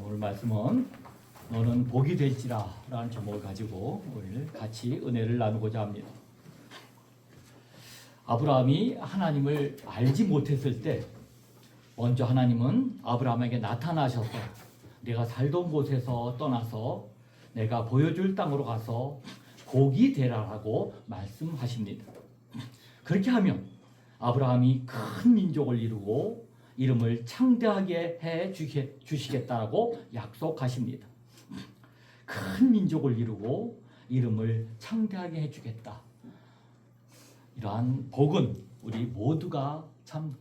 오늘 말씀은 너는 복이 될지라 라는 제목을 가지고 오늘 같이 은혜를 나누고자 합니다. 아브라함이 하나님을 알지 못했을 때 먼저 하나님은 아브라함에게 나타나셔서 내가 살던 곳에서 떠나서 내가 보여줄 땅으로 가서 복이 되라라고 말씀하십니다. 그렇게 하면 아브라함이 큰 민족을 이루고 이름을 창대하게 해 주시겠다라고 약속하십니다. 큰 민족을 이루고 이름을 창대하게 해주겠다. 이러한 복은 우리 모두가 참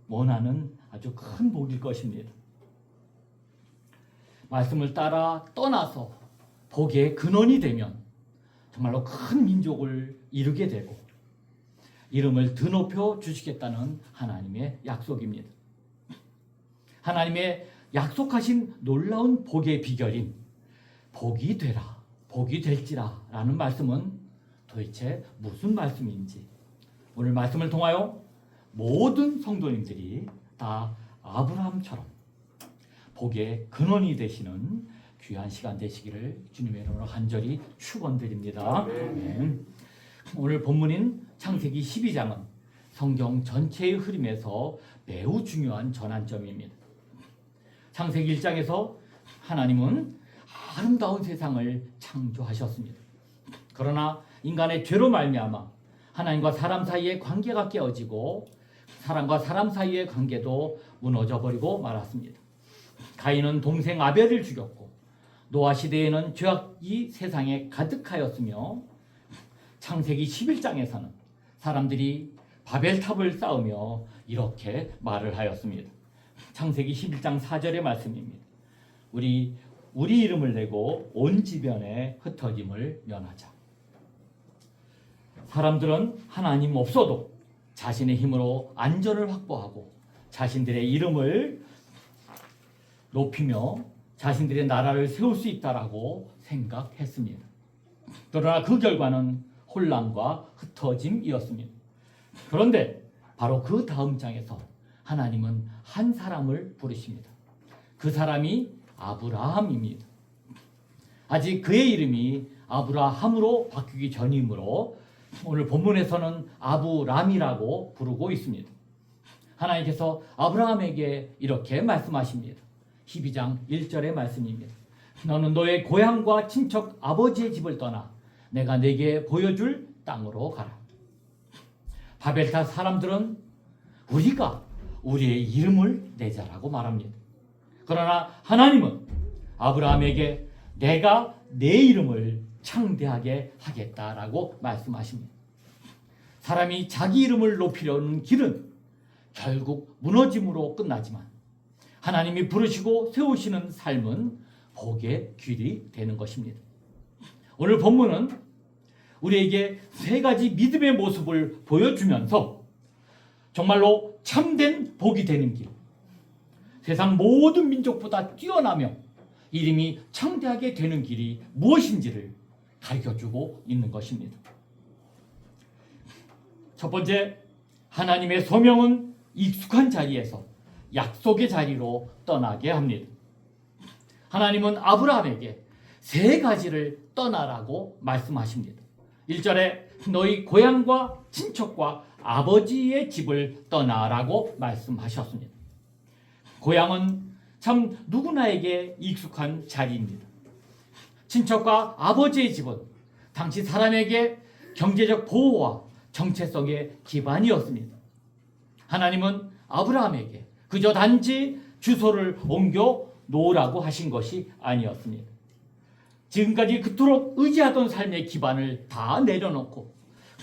원하는 아주 큰 복일 것입니다. 말씀을 따라 떠나서 복의 근원이 되면 정말로 큰 민족을 이루게 되고 이름을 드높여 주시겠다는 하나님의 약속입니다. 하나님의 약속하신 놀라운 복의 비결인 복이 되라, 복이 될지라 라는 말씀은 도대체 무슨 말씀인지 오늘 말씀을 통하여 모든 성도님들이 다 아브라함처럼 복의 근원이 되시는 귀한 시간 되시기를 주님의 이름으로 간절히 축원드립니다. 네. 오늘 본문인 창세기 12장은 성경 전체의 흐름에서 매우 중요한 전환점입니다. 창세기 1장에서 하나님은 아름다운 세상을 창조하셨습니다. 그러나 인간의 죄로 말미암아 하나님과 사람 사이의 관계가 깨어지고 사람과 사람 사이의 관계도 무너져 버리고 말았습니다. 가인은 동생 아벨을 죽였고 노아 시대에는 죄악이 세상에 가득하였으며 창세기 11장에서는 사람들이 바벨탑을 쌓으며 이렇게 말을 하였습니다. 창세기 11장 4절의 말씀입니다. 우리 이름을 내고 온 지변에 흩어짐을 면하자. 사람들은 하나님 없어도 자신의 힘으로 안전을 확보하고 자신들의 이름을 높이며 자신들의 나라를 세울 수 있다라고 생각했습니다. 그러나 그 결과는 혼란과 흩어짐이었습니다. 그런데 바로 그 다음 장에서 하나님은 한 사람을 부르십니다. 그 사람이 아브라함입니다. 아직 그의 이름이 아브라함으로 바뀌기 전이므로 오늘 본문에서는 아브람이라고 부르고 있습니다. 하나님께서 아브라함에게 이렇게 말씀하십니다. 12장 1절의 말씀입니다. 너는 너의 고향과 친척 아버지의 집을 떠나 내가 네게 보여줄 땅으로 가라. 바벨탑 사람들은 우리가 우리의 이름을 내자라고 말합니다. 그러나 하나님은 아브라함에게 내가 내 이름을 창대하게 하겠다라고 말씀하십니다. 사람이 자기 이름을 높이려는 길은 결국 무너짐으로 끝나지만 하나님이 부르시고 세우시는 삶은 복의 길이 되는 것입니다. 오늘 본문은 우리에게 세 가지 믿음의 모습을 보여주면서 정말로 참된 복이 되는 길, 세상 모든 민족보다 뛰어나며 이름이 창대하게 되는 길이 무엇인지를 가르쳐주고 있는 것입니다. 첫 번째, 하나님의 소명은 익숙한 자리에서 약속의 자리로 떠나게 합니다. 하나님은 아브라함에게 세 가지를 떠나라고 말씀하십니다. 1절에 너희 고향과 친척과 아버지의 집을 떠나라고 말씀하셨습니다. 고향은 참 누구나에게 익숙한 자리입니다. 친척과 아버지의 집은 당시 사람에게 경제적 보호와 정체성의 기반이었습니다. 하나님은 아브라함에게 그저 단지 주소를 옮겨 놓으라고 하신 것이 아니었습니다. 지금까지 그토록 의지하던 삶의 기반을 다 내려놓고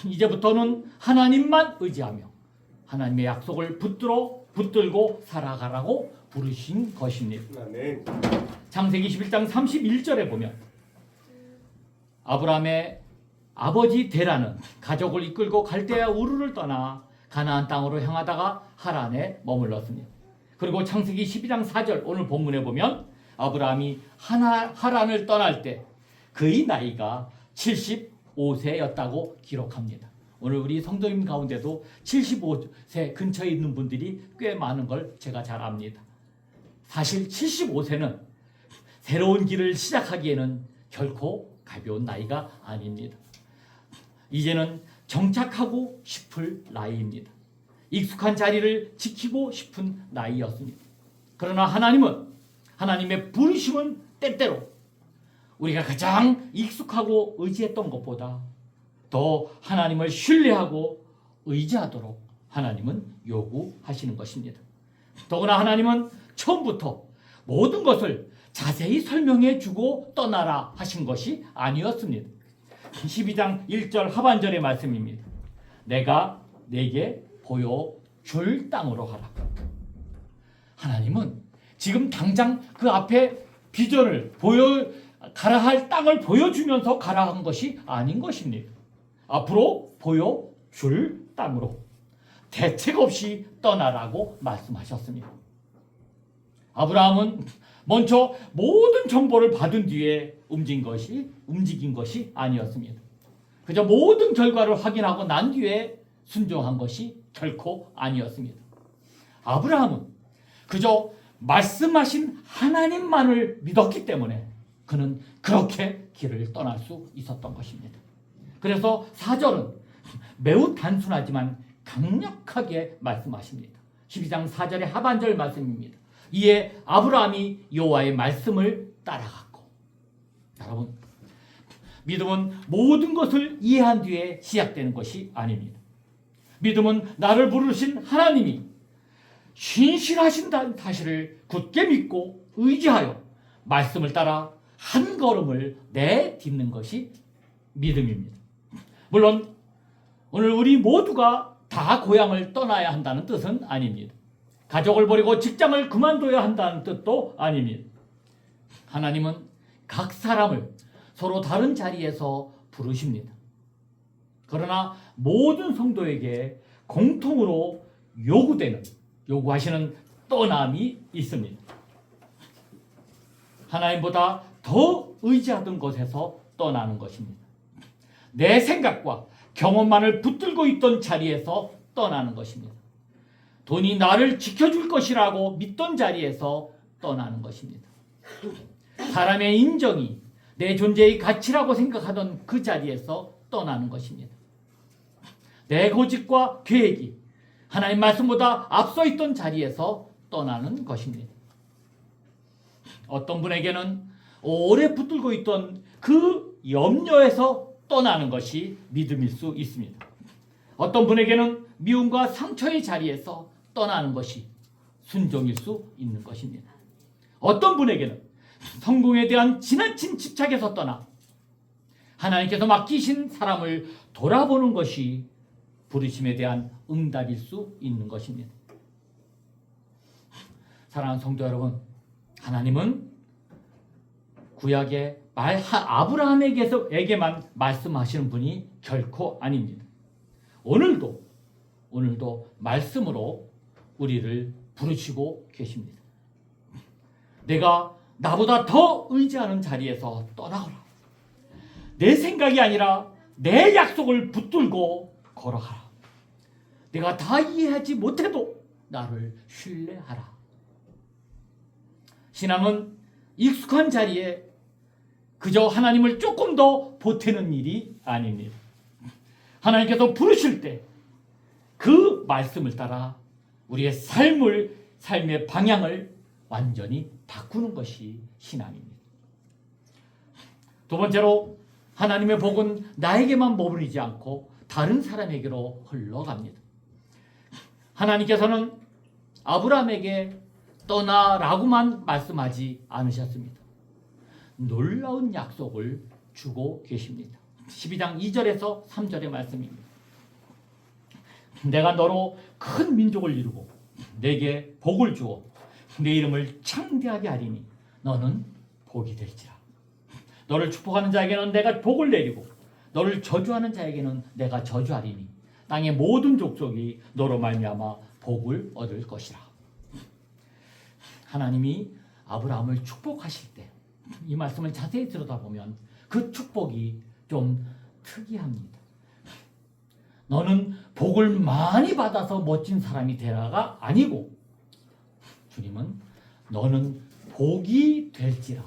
이제부터는 하나님만 의지하며 하나님의 약속을 붙들고 살아가라고 부르신 것입니다. 창세기 11장 31절에 보면 아브라함의 아버지 데라는 가족을 이끌고 갈대아 우르를 떠나 가나안 땅으로 향하다가 하란에 머물렀습니다. 그리고 창세기 12장 4절 오늘 본문에 보면 아브라함이 하란을 떠날 때 그의 나이가 75세였다고 기록합니다. 오늘 우리 성도님 가운데도 75세 근처에 있는 분들이 꽤 많은 걸 제가 잘 압니다. 사실 75세는 새로운 길을 시작하기에는 결코 가벼운 나이가 아닙니다. 이제는 정착하고 싶을 나이입니다. 익숙한 자리를 지키고 싶은 나이였습니다. 그러나 하나님의 부르심은 때때로 우리가 가장 익숙하고 의지했던 것보다 더 하나님을 신뢰하고 의지하도록 하나님은 요구하시는 것입니다. 더구나 하나님은 처음부터 모든 것을 자세히 설명해 주고 떠나라 하신 것이 아니었습니다. 12장 1절 하반절의 말씀입니다. 내가 내게 보여줄 땅으로 가라. 하나님은 지금 당장 그 앞에 비전을 가라 할 땅을 보여주면서 가라 한 것이 아닌 것입니다. 앞으로 보여줄 땅으로 대책 없이 떠나라고 말씀하셨습니다. 아브라함은 먼저 모든 정보를 받은 뒤에 움직인 것이 아니었습니다. 그저 모든 결과를 확인하고 난 뒤에 순종한 것이 결코 아니었습니다. 아브라함은 그저 말씀하신 하나님만을 믿었기 때문에 그는 그렇게 길을 떠날 수 있었던 것입니다. 그래서 4절은 매우 단순하지만 강력하게 말씀하십니다. 12장 4절의 하반절 말씀입니다. 이에 아브라함이 여호와의 말씀을 따라갔고. 여러분, 믿음은 모든 것을 이해한 뒤에 시작되는 것이 아닙니다. 믿음은 나를 부르신 하나님이 신실하신다는 사실을 굳게 믿고 의지하여 말씀을 따라 한 걸음을 내딛는 것이 믿음입니다. 물론 오늘 우리 모두가 다 고향을 떠나야 한다는 뜻은 아닙니다. 가족을 버리고 직장을 그만둬야 한다는 뜻도 아닙니다. 하나님은 각 사람을 서로 다른 자리에서 부르십니다. 그러나 모든 성도에게 공통으로 요구하시는 떠남이 있습니다. 하나님보다 더 의지하던 것에서 떠나는 것입니다. 내 생각과 경험만을 붙들고 있던 자리에서 떠나는 것입니다. 돈이 나를 지켜줄 것이라고 믿던 자리에서 떠나는 것입니다. 사람의 인정이 내 존재의 가치라고 생각하던 그 자리에서 떠나는 것입니다. 내 고집과 계획이 하나님 말씀보다 앞서 있던 자리에서 떠나는 것입니다. 어떤 분에게는 오래 붙들고 있던 그 염려에서 떠나는 것이 믿음일 수 있습니다. 어떤 분에게는 미움과 상처의 자리에서 떠나는 것이 순종일 수 있는 것입니다. 어떤 분에게는 성공에 대한 지나친 집착에서 떠나 하나님께서 맡기신 사람을 돌아보는 것이 부르심에 대한 응답일 수 있는 것입니다. 사랑하는 성도 여러분, 하나님은 구약의 아브라함에게만 말씀하시는 분이 결코 아닙니다. 오늘도 말씀으로 우리를 부르시고 계십니다. 내가 나보다 더 의지하는 자리에서 떠나거라. 내 생각이 아니라 내 약속을 붙들고 걸어가라. 내가 다 이해하지 못해도 나를 신뢰하라. 신앙은 익숙한 자리에 그저 하나님을 조금 더 보태는 일이 아닙니다. 하나님께서 부르실 때 그 말씀을 따라 우리의 삶의 방향을 완전히 바꾸는 것이 신앙입니다. 두 번째로 하나님의 복은 나에게만 머무르지 않고 다른 사람에게로 흘러갑니다. 하나님께서는 아브라함에게 떠나라고만 말씀하지 않으셨습니다. 놀라운 약속을 주고 계십니다. 12장 2절에서 3절의 말씀입니다. 내가 너로 큰 민족을 이루고 내게 복을 주어 내 이름을 창대하게 하리니 너는 복이 될지라. 너를 축복하는 자에게는 내가 복을 내리고 너를 저주하는 자에게는 내가 저주하리니 땅의 모든 족속이 너로 말미암아 복을 얻을 것이라. 하나님이 아브라함을 축복하실 때 이 말씀을 자세히 들여다보면 그 축복이 좀 특이합니다. 너는 복을 많이 받아서 멋진 사람이 되라가 아니고 주님은 너는 복이 될지라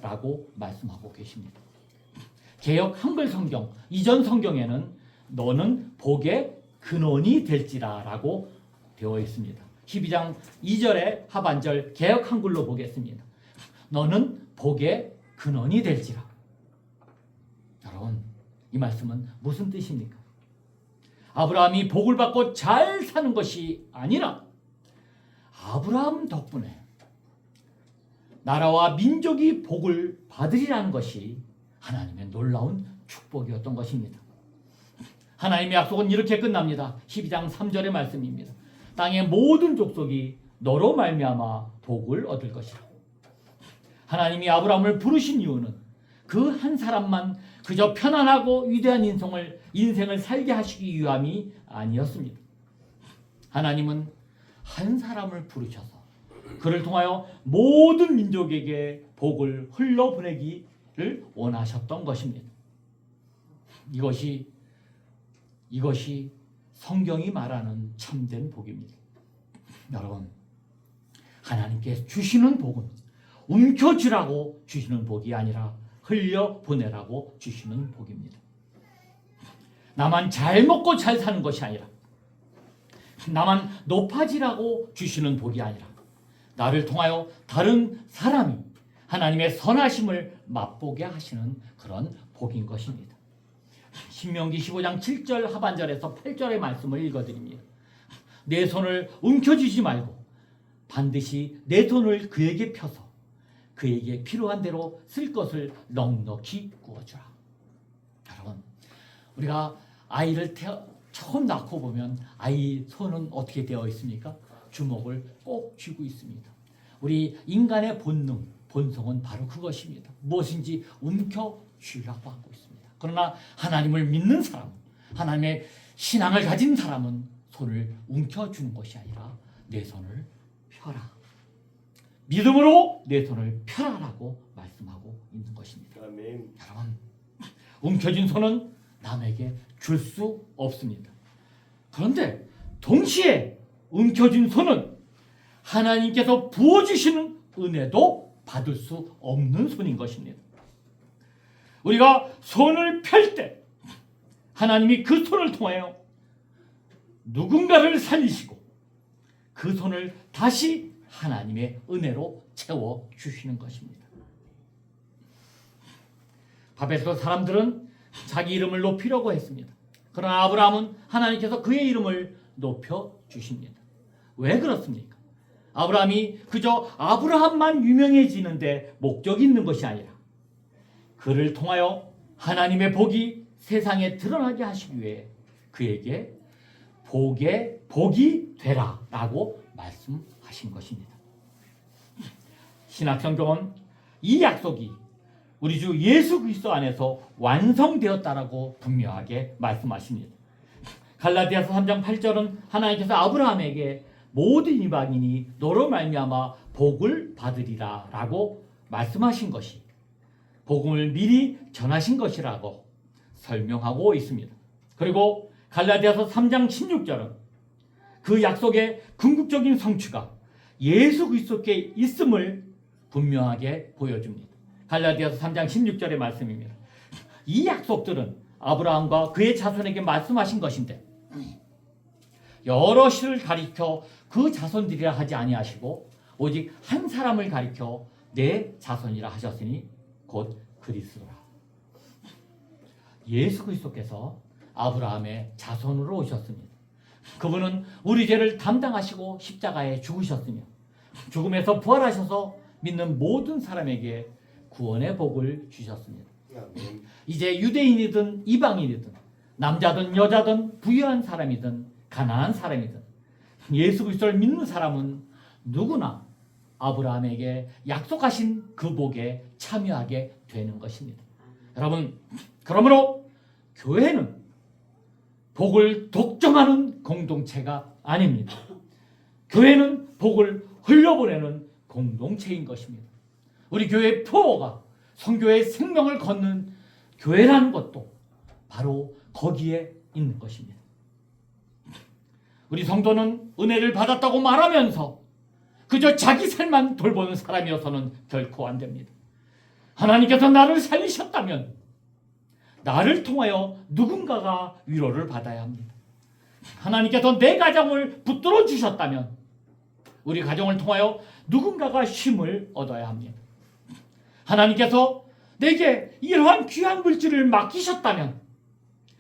라고 말씀하고 계십니다. 개역 한글 성경, 이전 성경에는 너는 복의 근원이 될지라 라고 되어 있습니다. 12장 2절의 하반절 개역 한글로 보겠습니다. 너는 복의 근원이 될지라. 여러분, 이 말씀은 무슨 뜻입니까? 아브라함이 복을 받고 잘 사는 것이 아니라 아브라함 덕분에 나라와 민족이 복을 받으리라는 것이 하나님의 놀라운 축복이었던 것입니다. 하나님의 약속은 이렇게 끝납니다. 12장 3절의 말씀입니다. 땅의 모든 족속이 너로 말미암아 복을 얻을 것이라. 하나님이 아브라함을 부르신 이유는 그 한 사람만 그저 편안하고 위대한 인생을 살게 하시기 위함이 아니었습니다. 하나님은 한 사람을 부르셔서 그를 통하여 모든 민족에게 복을 흘러보내기를 원하셨던 것입니다. 이것이 성경이 말하는 참된 복입니다. 여러분, 하나님께 주시는 복은 움켜쥐라고 주시는 복이 아니라 흘려보내라고 주시는 복입니다. 나만 잘 먹고 잘 사는 것이 아니라, 나만 높아지라고 주시는 복이 아니라, 나를 통하여 다른 사람이 하나님의 선하심을 맛보게 하시는 그런 복인 것입니다. 신명기 15장 7절 하반절에서 8절의 말씀을 읽어드립니다. 내 손을 움켜쥐지 말고 반드시 내 손을 그에게 펴서 그에게 필요한 대로 쓸 것을 넉넉히 구워주라. 여러분, 우리가 아이를 처음 낳고 보면 아이 손은 어떻게 되어 있습니까? 주먹을 꼭 쥐고 있습니다. 우리 인간의 본성은 바로 그것입니다. 무엇인지 움켜쥐려고 하고 있습니다. 그러나 하나님을 믿는 사람, 하나님의 신앙을 가진 사람은 손을 움켜주는 것이 아니라 내 손을 펴라. 믿음으로 내 손을 펴라라고 말씀하고 있는 것입니다. 아멘. 여러분, 움켜쥔 손은 남에게 줄 수 없습니다. 그런데 동시에 움켜쥔 손은 하나님께서 부어주시는 은혜도 받을 수 없는 손인 것입니다. 우리가 손을 펼 때 하나님이 그 손을 통하여 누군가를 살리시고 그 손을 다시 하나님의 은혜로 채워주시는 것입니다. 바벨에서 사람들은 자기 이름을 높이려고 했습니다. 그러나 아브라함은 하나님께서 그의 이름을 높여주십니다. 왜 그렇습니까? 아브라함이 그저 아브라함만 유명해지는데 목적이 있는 것이 아니라 그를 통하여 하나님의 복이 세상에 드러나게 하시기 위해 그에게 복이 되라 라고 말씀하신 것입니다. 신약성경은 이 약속이 우리 주 예수 그리스도 안에서 완성되었다라고 분명하게 말씀하십니다. 갈라디아서 3장 8절은 하나님께서 아브라함에게 모든 이방인이 너로 말미암아 복을 받으리라 라고 말씀하신 것이 복음을 미리 전하신 것이라고 설명하고 있습니다. 그리고 갈라디아서 3장 16절은 그 약속의 궁극적인 성취가 예수 그리스도께 있음을 분명하게 보여줍니다. 갈라디아서 3장 16절의 말씀입니다. 이 약속들은 아브라함과 그의 자손에게 말씀하신 것인데 여럿을 가리켜 그 자손들이라 하지 아니하시고 오직 한 사람을 가리켜 내 자손이라 하셨으니 곧 그리스도라. 예수 그리스도께서 아브라함의 자손으로 오셨습니다. 그분은 우리 죄를 담당하시고 십자가에 죽으셨으며 죽음에서 부활하셔서 믿는 모든 사람에게 구원의 복을 주셨습니다. 아멘. 이제 유대인이든 이방인이든 남자든 여자든 부유한 사람이든 가난한 사람이든 예수 그리스도를 믿는 사람은 누구나 아브라함에게 약속하신 그 복에 참여하게 되는 것입니다. 여러분, 그러므로 교회는 복을 독점하는 공동체가 아닙니다. 교회는 복을 흘려보내는 공동체인 것입니다. 우리 교회의 표어가 성교의 생명을 걷는 교회라는 것도 바로 거기에 있는 것입니다. 우리 성도는 은혜를 받았다고 말하면서 그저 자기 삶만 돌보는 사람이어서는 결코 안 됩니다. 하나님께서 나를 살리셨다면 나를 통하여 누군가가 위로를 받아야 합니다. 하나님께서 내 가정을 붙들어 주셨다면 우리 가정을 통하여 누군가가 쉼을 얻어야 합니다. 하나님께서 내게 이러한 귀한 물질을 맡기셨다면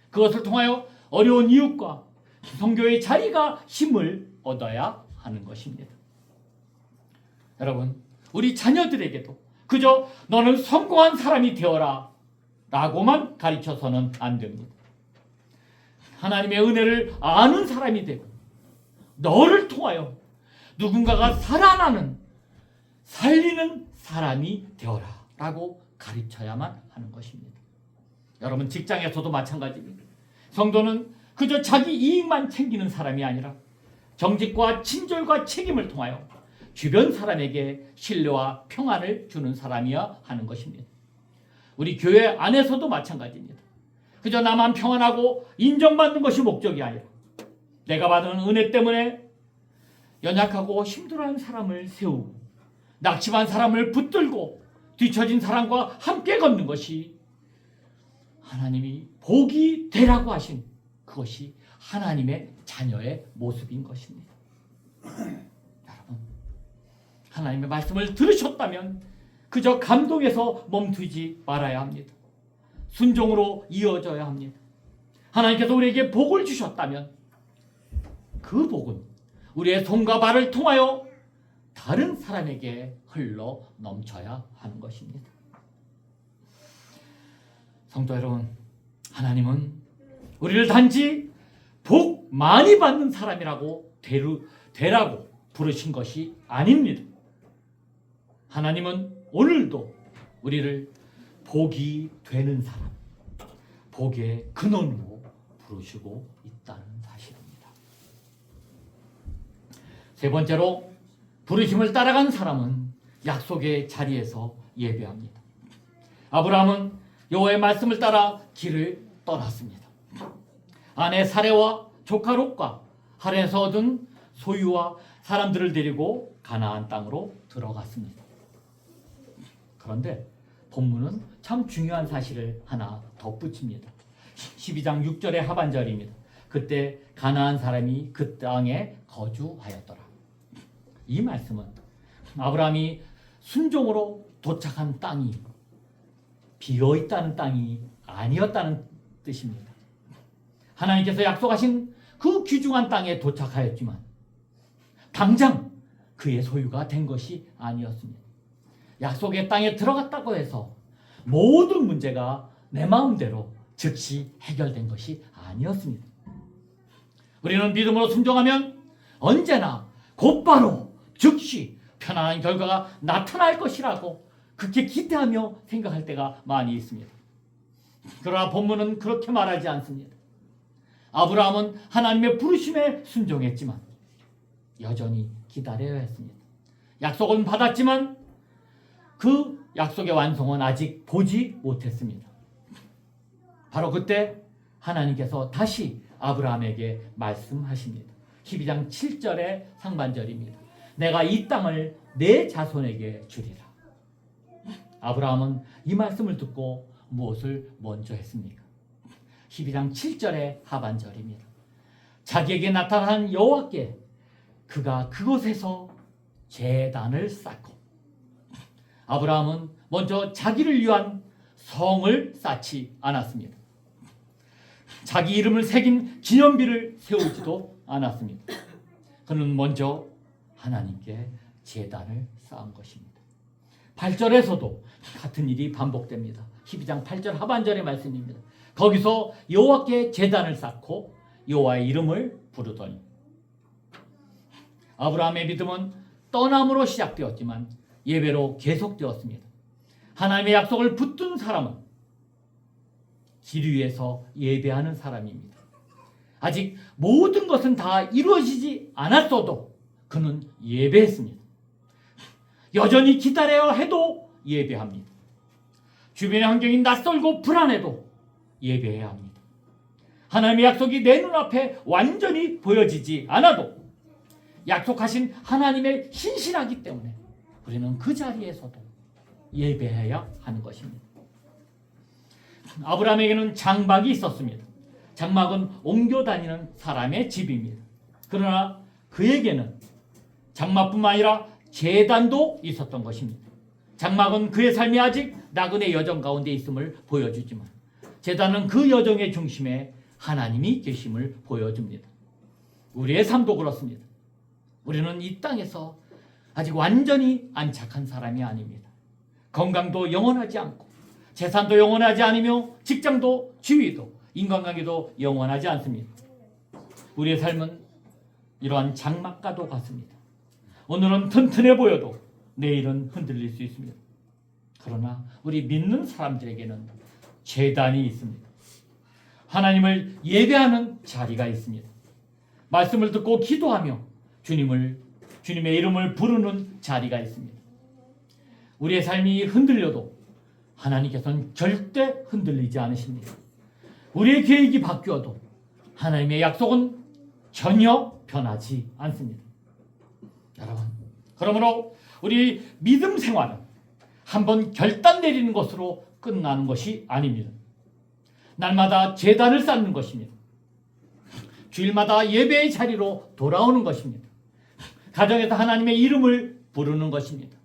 그것을 통하여 어려운 이웃과 성교의 자리가 힘을 얻어야 하는 것입니다. 여러분, 우리 자녀들에게도 그저 너는 성공한 사람이 되어라 라고만 가르쳐서는 안 됩니다. 하나님의 은혜를 아는 사람이 되고 너를 통하여 누군가가 살아나는 살리는 사람이 되어라 라고 가르쳐야만 하는 것입니다. 여러분, 직장에서도 마찬가지입니다. 성도는 그저 자기 이익만 챙기는 사람이 아니라 정직과 친절과 책임을 통하여 주변 사람에게 신뢰와 평안을 주는 사람이어야 하는 것입니다. 우리 교회 안에서도 마찬가지입니다. 그저 나만 평안하고 인정받는 것이 목적이 아니라 내가 받은 은혜 때문에 연약하고 힘들어하는 사람을 세우고 낙심한 사람을 붙들고 뒤처진 사람과 함께 걷는 것이 하나님이 복이 되라고 하신 그것이 하나님의 자녀의 모습인 것입니다. 여러분, 하나님의 말씀을 들으셨다면 그저 감동에서 멈추지 말아야 합니다. 순종으로 이어져야 합니다. 하나님께서 우리에게 복을 주셨다면 그 복은 우리의 손과 발을 통하여 다른 사람에게 흘러 넘쳐야 하는 것입니다. 성도 여러분, 하나님은 우리를 단지 복 많이 받는 사람이라고 되라고 부르신 것이 아닙니다. 하나님은 오늘도 우리를 복이 되는 사람, 복의 근원으로 부르시고 있다는 사실입니다. 세 번째로 부르심을 따라간 사람은 약속의 자리에서 예배합니다. 아브라함은 여호와의 말씀을 따라 길을 떠났습니다. 아내 사레와 조카 롯과 하란에서 얻은 소유와 사람들을 데리고 가나안 땅으로 들어갔습니다. 그런데 본문은 참 중요한 사실을 하나 덧붙입니다. 12장 6절의 하반절입니다. 그때 가나안 사람이 그 땅에 거주하였더라. 이 말씀은 아브라함이 순종으로 도착한 땅이 비어있다는 땅이 아니었다는 뜻입니다. 하나님께서 약속하신 그 귀중한 땅에 도착하였지만 당장 그의 소유가 된 것이 아니었습니다. 약속의 땅에 들어갔다고 해서 모든 문제가 내 마음대로 즉시 해결된 것이 아니었습니다. 우리는 믿음으로 순종하면 언제나 곧바로 즉시 편안한 결과가 나타날 것이라고 그렇게 기대하며 생각할 때가 많이 있습니다. 그러나 본문은 그렇게 말하지 않습니다. 아브라함은 하나님의 부르심에 순종했지만 여전히 기다려야 했습니다. 약속은 받았지만 그 약속의 완성은 아직 보지 못했습니다. 바로 그때 하나님께서 다시 아브라함에게 말씀하십니다. 12장 7절의 상반절입니다. 내가 이 땅을 내 자손에게 주리라. 아브라함은 이 말씀을 듣고 무엇을 먼저 했습니까? 12장 7절의 하반절입니다. 자기에게 나타난 여호와께 그가 그곳에서 제단을 쌓고, 아브라함은 먼저 자기를 위한 성을 쌓지 않았습니다. 자기 이름을 새긴 기념비를 세우지도 않았습니다. 그는 먼저 하나님께 제단을 쌓은 것입니다. 8절에서도 같은 일이 반복됩니다. 12장 8절 하반절의 말씀입니다. 거기서 여호와께 제단을 쌓고 여호와의 이름을 부르더니, 아브라함의 믿음은 떠남으로 시작되었지만 예배로 계속되었습니다. 하나님의 약속을 붙든 사람은 길 위에서 예배하는 사람입니다. 아직 모든 것은 다 이루어지지 않았어도 그는 예배했습니다. 여전히 기다려야 해도 예배합니다. 주변의 환경이 낯설고 불안해도 예배해야 합니다. 하나님의 약속이 내 눈앞에 완전히 보여지지 않아도 약속하신 하나님의 신실하기 때문에 우리는 그 자리에서도 예배해야 하는 것입니다. 아브라함에게는 장막이 있었습니다. 장막은 옮겨 다니는 사람의 집입니다. 그러나 그에게는 장막뿐만 아니라 제단도 있었던 것입니다. 장막은 그의 삶이 아직 나그네 여정 가운데 있음을 보여주지만 제단은 그 여정의 중심에 하나님이 계심을 보여줍니다. 우리의 삶도 그렇습니다. 우리는 이 땅에서 아직 완전히 안착한 사람이 아닙니다. 건강도 영원하지 않고 재산도 영원하지 않으며 직장도 지위도 인간관계도 영원하지 않습니다. 우리의 삶은 이러한 장막과도 같습니다. 오늘은 튼튼해 보여도 내일은 흔들릴 수 있습니다. 그러나 우리 믿는 사람들에게는 제단이 있습니다. 하나님을 예배하는 자리가 있습니다. 말씀을 듣고 기도하며 주님의 이름을 부르는 자리가 있습니다. 우리의 삶이 흔들려도 하나님께서는 절대 흔들리지 않으십니다. 우리의 계획이 바뀌어도 하나님의 약속은 전혀 변하지 않습니다. 여러분, 그러므로 우리 믿음 생활은 한번 결단 내리는 것으로 끝나는 것이 아닙니다. 날마다 제단을 쌓는 것입니다. 주일마다 예배의 자리로 돌아오는 것입니다. 가정에서 하나님의 이름을 부르는 것입니다.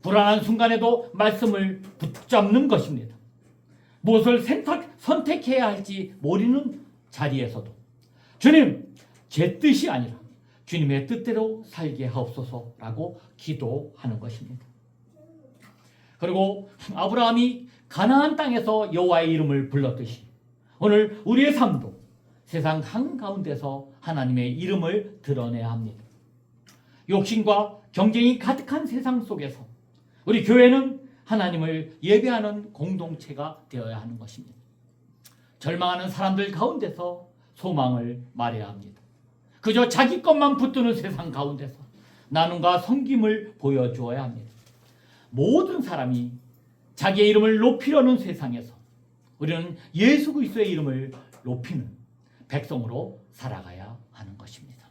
불안한 순간에도 말씀을 붙잡는 것입니다. 무엇을 선택해야 할지 모르는 자리에서도 주님, 제 뜻이 아니라 주님의 뜻대로 살게 하옵소서라고 기도하는 것입니다. 그리고 아브라함이 가나안 땅에서 여호와의 이름을 불렀듯이 오늘 우리의 삶도 세상 한가운데서 하나님의 이름을 드러내야 합니다. 욕심과 경쟁이 가득한 세상 속에서 우리 교회는 하나님을 예배하는 공동체가 되어야 하는 것입니다. 절망하는 사람들 가운데서 소망을 말해야 합니다. 그저 자기 것만 붙드는 세상 가운데서 나눔과 섬김을 보여주어야 합니다. 모든 사람이 자기의 이름을 높이려는 세상에서 우리는 예수 그리스도의 이름을 높이는 백성으로 살아가야 하는 것입니다.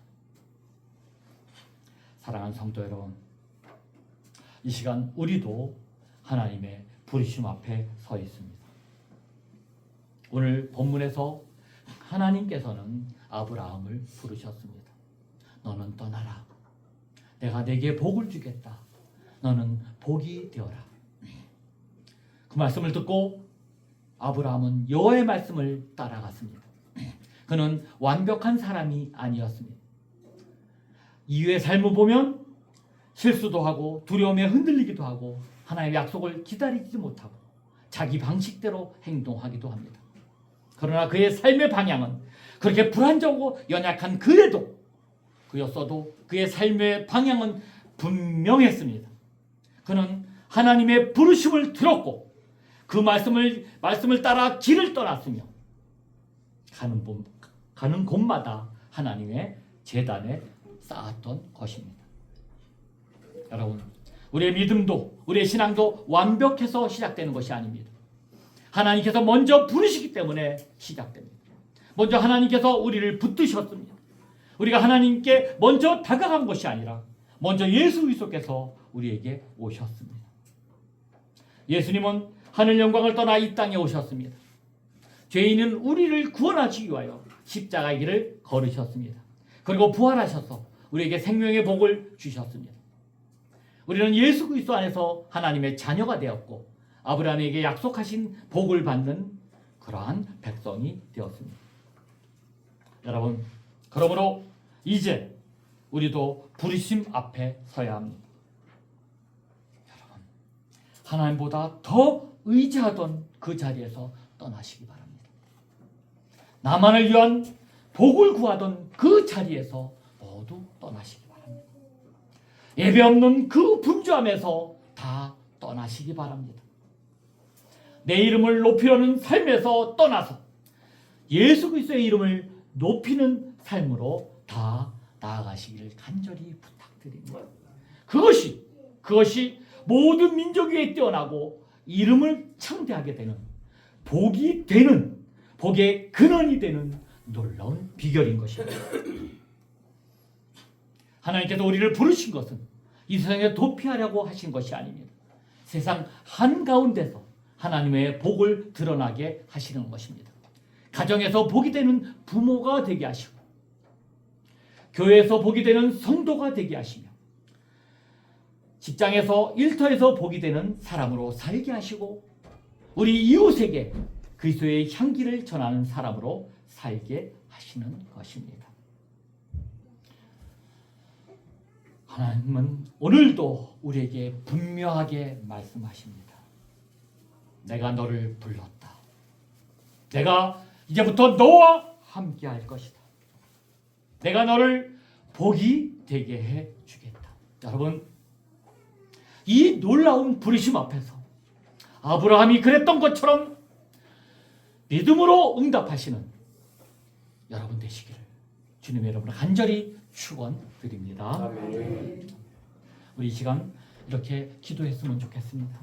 사랑하는 성도 여러분, 이 시간 우리도 하나님의 부르심 앞에 서 있습니다. 오늘 본문에서 하나님께서는 아브라함을 부르셨습니다. 너는 떠나라. 내가 네게 복을 주겠다. 너는 복이 되어라. 그 말씀을 듣고 아브라함은 여호와의 말씀을 따라갔습니다. 그는 완벽한 사람이 아니었습니다. 이후의 삶을 보면 실수도 하고 두려움에 흔들리기도 하고 하나님의 약속을 기다리지 못하고 자기 방식대로 행동하기도 합니다. 그러나 그의 삶의 방향은 그렇게 불안정하고 연약한 그였어도 그의 삶의 방향은 분명했습니다. 그는 하나님의 부르심을 들었고 그 말씀을 따라 길을 떠났으며 가는 곳마다 하나님의 제단에 쌓았던 것입니다. 여러분, 우리의 믿음도 우리의 신앙도 완벽해서 시작되는 것이 아닙니다. 하나님께서 먼저 부르시기 때문에 시작됩니다. 먼저 하나님께서 우리를 붙드셨습니다. 우리가 하나님께 먼저 다가간 것이 아니라 먼저 예수 그리스도께서 우리에게 오셨습니다. 예수님은 하늘 영광을 떠나 이 땅에 오셨습니다. 죄인은 우리를 구원하시기 위하여 십자가의 길을 걸으셨습니다. 그리고 부활하셔서 우리에게 생명의 복을 주셨습니다. 우리는 예수 그리스도 안에서 하나님의 자녀가 되었고 아브라함에게 약속하신 복을 받는 그러한 백성이 되었습니다. 여러분, 그러므로 이제 우리도 부르심 앞에 서야 합니다. 여러분, 하나님보다 더 의지하던 그 자리에서 떠나시기 바랍니다. 나만을 위한 복을 구하던 그 자리에서 모두 떠나시기 바랍니다. 예배 없는 그 분주함에서 다 떠나시기 바랍니다. 내 이름을 높이려는 삶에서 떠나서 예수 그리스도의 이름을 높이는 삶으로 다 나아가시기를 간절히 부탁드립니다. 그것이 모든 민족 위에 뛰어나고 이름을 창대하게 되는 복이 되는 복의 근원이 되는 놀라운 비결인 것입니다. 하나님께서 우리를 부르신 것은 이 세상에 도피하려고 하신 것이 아닙니다. 세상 한가운데서 하나님의 복을 드러나게 하시는 것입니다. 가정에서 복이 되는 부모가 되게 하시고, 교회에서 복이 되는 성도가 되게 하시며, 직장에서 일터에서 복이 되는 사람으로 살게 하시고, 우리 이웃에게 그리스도의 향기를 전하는 사람으로 살게 하시는 것입니다. 하나님은 오늘도 우리에게 분명하게 말씀하십니다. 내가 너를 불렀다. 내가 이제부터 너와 함께 할 것이다. 내가 너를 복이 되게 해 주겠다. 여러분, 이 놀라운 부르심 앞에서 아브라함이 그랬던 것처럼 믿음으로 응답하시는 여러분 되시기를 주님의 여러분 간절히 축원드립니다. 아멘. 우리 이 시간 이렇게 기도했으면 좋겠습니다.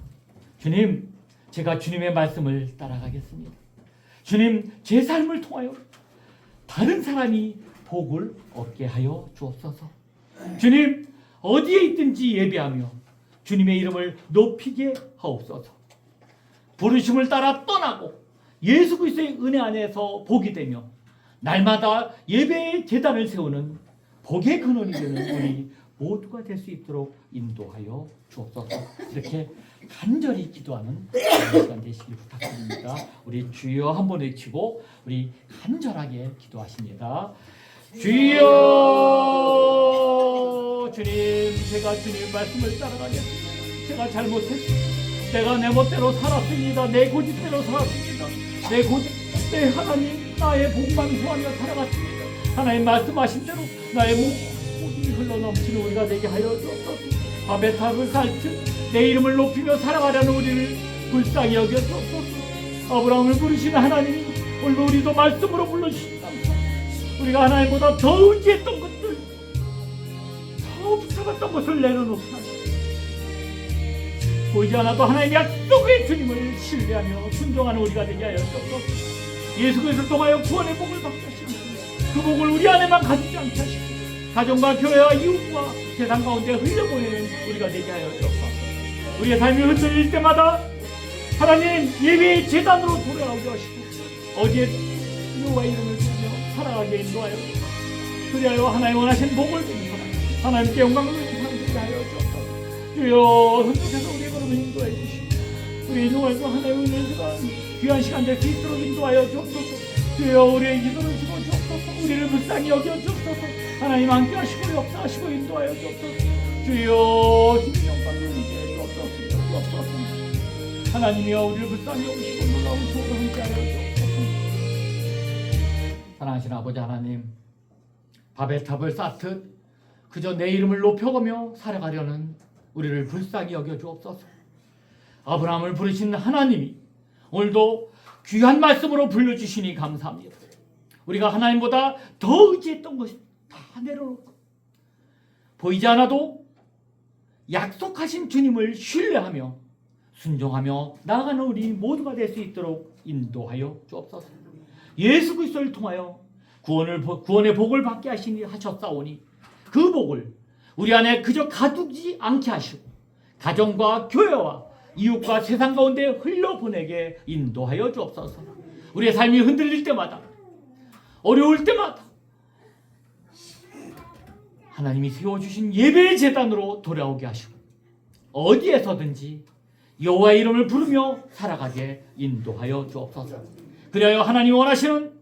주님, 제가 주님의 말씀을 따라가겠습니다. 주님, 제 삶을 통하여 다른 사람이 복을 얻게 하여 주옵소서. 주님, 어디에 있든지 예배하며 주님의 이름을 높이게 하옵소서. 부르심을 따라 떠나고 예수 그리스도의 은혜 안에서 복이 되며 날마다 예배의 제단을 세우는 복의 근원이 되는 우리 모두가 될 수 있도록 인도하여 주옵소서. 이렇게 간절히 기도하는 시간 되시길 부탁드립니다. 우리 주여 한번 외치고 우리 간절하게 기도하십니다. 주여, 주님, 제가 주님 말씀을 따라가겠습니다. 제가 잘못했습니다. 내가 내 멋대로 살았습니다. 내 고집대로 살았습니다. 내 하나님, 나의 복만 구하며 살아갔습니다. 하나님 말씀하신 대로 나의 모든 흘러넘치는 우리가 되게 하여 주옵소서. 밤에 탑을 살듯 내 이름을 높이며 살아가려는 우리를 불쌍히 여겨 주옵소서. 아브라함을 부르시는 하나님이 오늘 우리도 말씀으로 불러주신 감사합니다. 우리가 하나님보다 더 의지했던 것들, 더 붙잡았던 것을 내려놓게 하시고 보이지 않아도 하나님의 약속의 주님을 신뢰하며 순종하는 우리가 되게 하여 주옵소서. 예수 그리스도를 통하여 구원의 복을 받게 하시고 그 복을 우리 안에만 가지지 않게 하시고 가정과 교회와 이웃과 세상 가운데 흘려보내는 우리가 되게 하여 주옵소서. 우리의 삶이 흔들릴 때마다 하나님 예배의 제단으로 돌아오게 하시고 어디에 여호와의 이름을 부르며 살아가게 인도하여 주옵소서. 그리하여 하나님 원하신 복을 주는 하나님께 영광을 돌리게 하여 주옵소서. 주여, 선택해서 우리의 걸음을 인도해 주시고 우리의 인도하고 하나님의 은혜가 귀한 시간 될 수 있도록 인도하여 주옵소서. 주여, 우리의 기도를 주고 주옵소서. 우리를 불쌍히 여겨 주옵소서. 하나님 함께 하시고 역사하시고 인도하여 주옵소서. 주여, 주님 영광을 함께 주옵소서. 하나님이여, 우리를 불쌍히 여기시고 놀라운 소를 함께 하여 주옵소서. 사랑하신 아버지 하나님, 밥의 탑을 쌓듯 그저 내 이름을 높여가며 살아가려는 우리를 불쌍히 여겨 주옵소서. 아브라함을 부르신 하나님이 오늘도 귀한 말씀으로 불러주시니 감사합니다. 우리가 하나님보다 더 의지했던 것이 다 내려놓고 보이지 않아도 약속하신 주님을 신뢰하며 순종하며 나아가는 우리 모두가 될 수 있도록 인도하여 주옵소서. 예수 그리스도를 통하여 구원의 복을 받게 하셨사오니 그 복을 우리 안에 그저 가두지 않게 하시고 가정과 교회와 이웃과 세상 가운데 흘려보내게 인도하여 주옵소서. 우리의 삶이 흔들릴 때마다 어려울 때마다 하나님이 세워주신 예배의 제단으로 돌아오게 하시고 어디에서든지 여호와의 이름을 부르며 살아가게 인도하여 주옵소서. 그리하여 하나님이 원하시는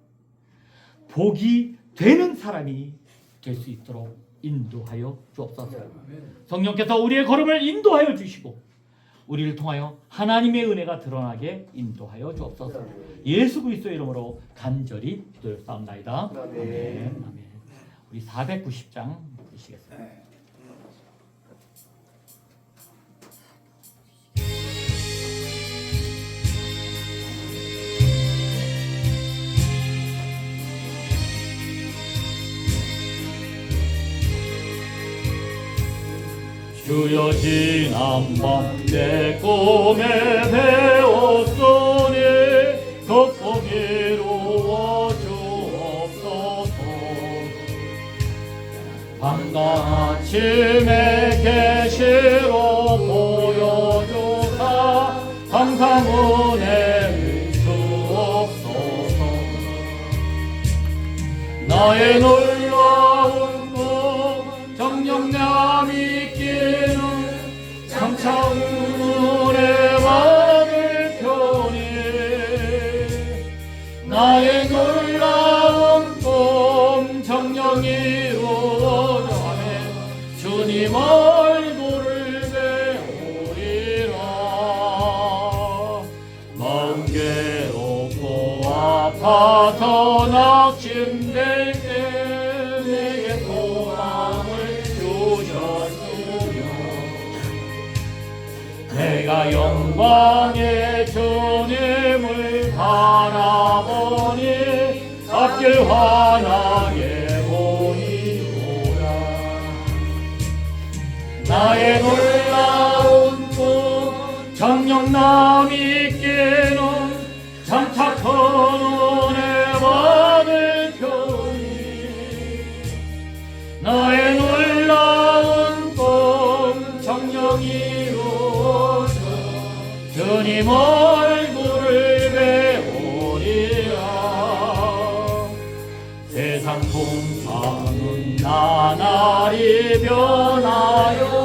복이 되는 사람이 될 수 있도록 인도하여 주옵소서. 성령께서 우리의 걸음을 인도하여 주시고 우리를 통하여 하나님의 은혜가 드러나게 인도하여 주옵소서. 예수 그리스도의 이름으로 간절히 기도했사옵나이다. 아멘. 아멘. 우리 490장 보시겠습니다. 주여, 지난밤 내 꿈에 배웠으니 걷고 이루어 주옵소서. 밤과 아침에 계시로 보여주사 항상 은혜를 주옵소서. 나의 놀라운 것 정령감 있기는 장차 은혜 받을 편이. 나의 놀라운 꿈 정령 이루어가네 주님 얼굴을 배우리라. 마음 괴롭고 아파서 낙심될 때 내게 소망을 주셨으며 내가 영광의 주님을 바라보니 앞길 환하게 보이노라. 나의 놀라운 꿈 정령남 있기는 장차 큰 은혜 받을 편이. 나의 놀라운 꿈 정령 이루어져 주님 얼굴을 배우리라. 세상 풍파는 나날이 변하여